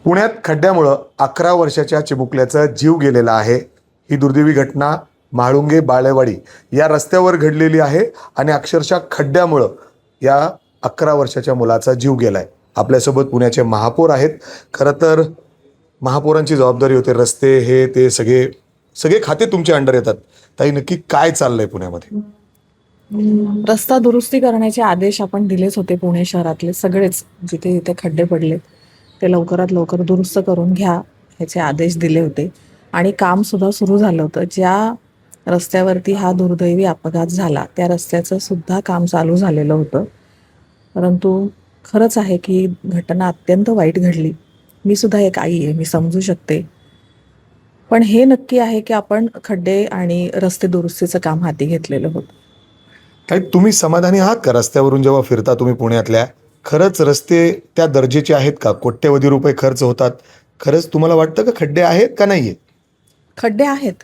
पुण्यात खड्ड्यामुळं 11 वर्षाच्या चिमुकल्याचा जीव गेलेला आहे. ही दुर्दैवी घटना म्हाळुंगे बाळेवाडी या रस्त्यावर घडलेली आहे आणि अक्षरशः खड्ड्यामुळं या 11 वर्षाच्या मुलाचा जीव गेलाय. आपल्यासोबत पुण्याचे महापौर आहेत. खरं तर महापौरांची जबाबदारी होते. रस्ते हे ते सगळे खाते तुमच्या अंडर येतात. ताई, नक्की काय चाललंय पुण्यामध्ये? रस्ता दुरुस्ती करण्याचे आदेश आपण दिलेच होते. पुणे शहरातले सगळेच जिथे जिथे खड्डे पडले ते लवकरात लवकर दुरुस्त करून घ्या ह्याचे आदेश दिले होते आणि काम सुद्धा सुरू झालं होतं. ज्या रस्त्यावरती हा दुर्दैवी अपघात झाला त्या रस्त्याचं सुद्धा काम चालू झालेलं होतं. परंतु खरंच आहे की घटना अत्यंत वाईट घडली. मी सुद्धा एक आई आहे, मी समजू शकते. पण हे नक्की आहे की आपण खड्डे आणि रस्ते दुरुस्तीचं काम हाती घेतलेलं होतं. ताई, तुम्ही समाधानी आहात का? रस्त्यावरून जेव्हा फिरता तुम्ही पुण्यातल्या, खरंच रस्ते त्या दर्जेचे आहेत का? कोट्यवधी रुपये खर्च होतात. खरंच तुम्हाला वाटतं का खड्डे आहेत का नाहीये? खड्डे आहेत,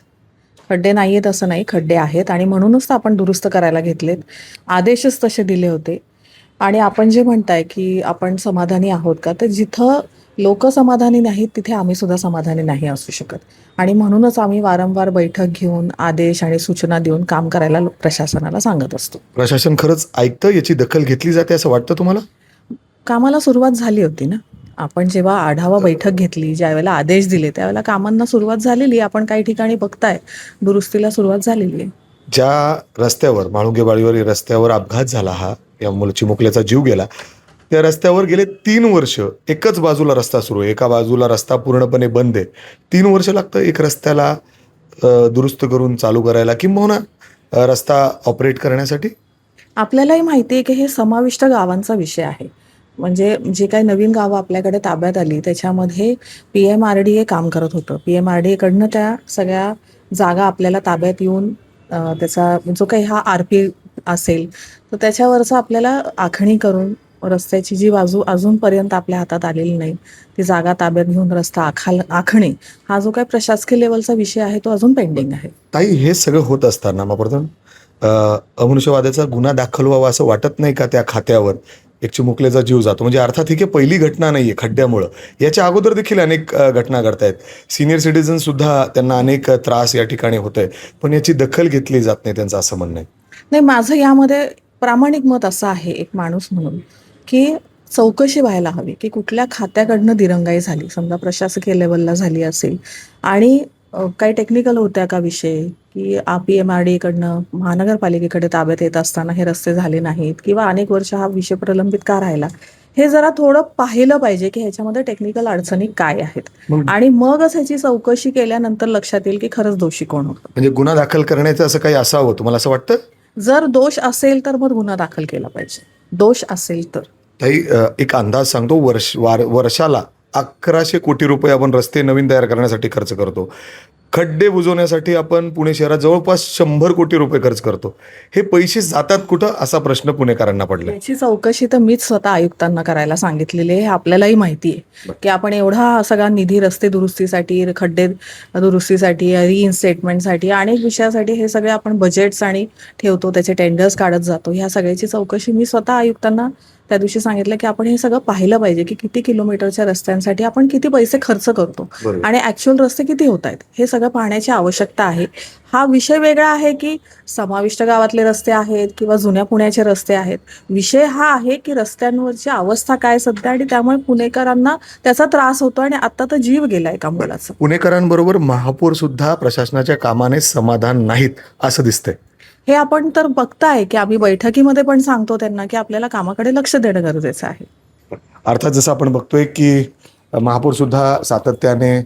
खड्डे नाही आहेत असं नाही, खड्डे आहेत आणि म्हणूनच तर आपण दुरुस्त करायला घेतलेत. आदेशच तसे दिले होते. आणि आपण जे म्हणताय की आपण समाधानी आहोत का, तर जिथं लोक समाधानी नाहीत तिथे आम्ही सुद्धा समाधानी नाही असू शकत. आणि म्हणूनच आम्ही वारंवार बैठक घेऊन आदेश आणि सूचना देऊन काम करायला प्रशासनाला सांगत असतो. प्रशासन खरंच ऐकतं? याची दखल घेतली जाते असं वाटतं तुम्हाला? कामाला सुरुवात झाली होती ना. आपण जेव्हा आढावा बैठक घेतली, ज्यावेळेला आदेश दिले त्यावेळेला कामांना सुरुवात झालेली. आपण काही ठिकाणी बघताय दुरुस्तीला सुरुवात झालेली आहे. ज्या रस्त्यावर म्हाळुंगे बाळेवाडी रस्त्यावर अपघात झाला, हा या चिमुकल्याचा जीव गेला, त्या रस्त्यावर गेले 3 वर्ष एकच बाजूला रस्ता सुरू आहे. एका बाजूला रस्ता पूर्णपणे बंद आहे. 3 वर्ष लागतं एक रस्त्याला दुरुस्त करून चालू करायला किंवा रस्ता ऑपरेट करण्यासाठी. आपल्यालाही माहिती आहे की हे समाविष्ट गावांचा विषय आहे. म्हणजे जे काही नवीन गावं आपल्याकडे ताब्यात आली त्याच्यामध्ये PMRDA काम करत होतं. PMRDA कडनं त्या सगळ्या जागा आपल्याला ताब्यात येऊन त्याचा जो काही हा RP असेल तर त्याच्यावरचं आपल्याला आखणी करून रस्त्याची जी बाजू अजूनपर्यंत आपल्या हातात आलेली नाही ती जागा ताब्यात घेऊन रस्ता आखणे हा जो काही प्रशासकीय लेवलचा विषय आहे तो अजून पेंडिंग आहे. ताई, हे सगळं होत असताना मग अमनुष्यवादाचा गुन्हा दाखल व्हावा असं वाटत नाही का त्या खात्यावर? एक चिमुकल्याचा जीव जातो म्हणजे अर्थात ही काही पहिली घटना नाहीये खड्ड्यामुळं. याच्या अगोदर देखील अनेक घटना घडतायत. सिनियर सिटीजन सुद्धा त्यांना अनेक त्रास या ठिकाणी होत आहे, पण याची दखल घेतली जात नाही, त्यांचं असं म्हणणं आहे. नाही, माझं यामध्ये प्रामाणिक मत असं आहे एक माणूस म्हणून की चौकशी व्हायला हवी की कुठल्या खात्याकडनं दिरंगाई झाली. समजा प्रशासकीय लेवलला झाली असेल आणि काही टेक्निकल होत्या का विषय की PMRDA कडनं महानगरपालिकेकडे ताब्यात येत असताना हे रस्ते झाले नाहीत किंवा अनेक वर्ष हा विषय प्रलंबित का राहिला, हे जरा थोडं पाहिलं पाहिजे की ह्याच्यामध्ये टेक्निकल अडचणी काय आहेत आणि मगच ह्याची चौकशी केल्यानंतर लक्षात येईल की खरंच दोषी कोण होतं. म्हणजे गुन्हा दाखल करण्याचं असं काही असावं तुम्हाला असं वाटतं? जर दोष असेल तर मग गुन्हा दाखल केला पाहिजे, दोष असेल तर. ताई, एक अंदाज सांगतो. वर्षाला 1100 कोटी रुपये आपण रस्ते नवीन तयार करण्यासाठी खर्च करतो. खड्डे बुजवण्यासाठी आपण पुणे शहरात जवळपास 100 कोटी रुपये खर्च करतो. हे पैसे जातात कुठं असा प्रश्न पुणेकरांना पडला. याची चौकशी तर मीच स्वतः आयुक्तांना करायला सांगितलेली आहे. हे आपल्यालाही माहिती आहे की आपण एवढा सगळा निधी रस्ते दुरुस्तीसाठी, खड्डे दुरुस्तीसाठी, रिइन्स्टेटमेंटसाठी अनेक विषयासाठी हे सगळे आपण बजेट्स आणि ठेवतो, त्याचे टेंडर्स काढत जातो. ह्या सगळ्याची चौकशी मी स्वतः आयुक्तांना त्या दिवशी सांगितलं की आपण हे सगळं पाहिलं पाहिजे की किती किलोमीटरच्या रस्त्यांसाठी आपण किती पैसे खर्च करतो आणि ऍक्च्युअल रस्ते किती होत आहेत हे सगळं पाहण्याची आवश्यकता आहे. हा विषय वेगळा आहे की समाविष्ट गावातले रस्ते आहेत किंवा जुन्या पुण्याचे रस्ते आहेत. विषय हा आहे की रस्त्यांवरची अवस्था काय सध्या आणि त्यामुळे पुणेकरांना त्याचा त्रास होतो आणि आता तर जीव गेलाय एका मुलाचा. पुणेकरांबरोबर महापौर सुद्धा प्रशासनाच्या कामाने समाधान नाहीत असं दिसतंय. हे आपण तर बघताय की आम्ही बैठकीमध्ये पण सांगतो त्यांना की आपल्याला कामाकडे लक्ष देणं गरजेचं आहे. अर्थात जसं आपण बघतोय की महापौर सुद्धा सातत्याने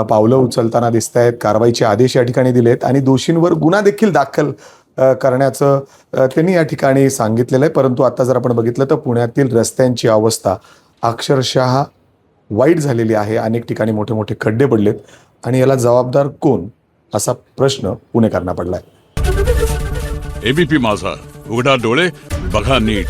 पावलं उचलताना दिसत आहेत. कारवाईचे आदेश या ठिकाणी दिलेत आणि दोषींवर गुन्हा देखील दाखल करण्याचं त्यांनी या ठिकाणी सांगितलेलं आहे. परंतु आता जर आपण बघितलं तर पुण्यातील रस्त्यांची अवस्था अक्षरशः वाईट झालेली आहे. अनेक ठिकाणी मोठे मोठे खड्डे पडलेत आणि याला जबाबदार कोण असा प्रश्न पुणेकरांना पडलाय. ABP माझा, उघडा डोळे बघा नीट.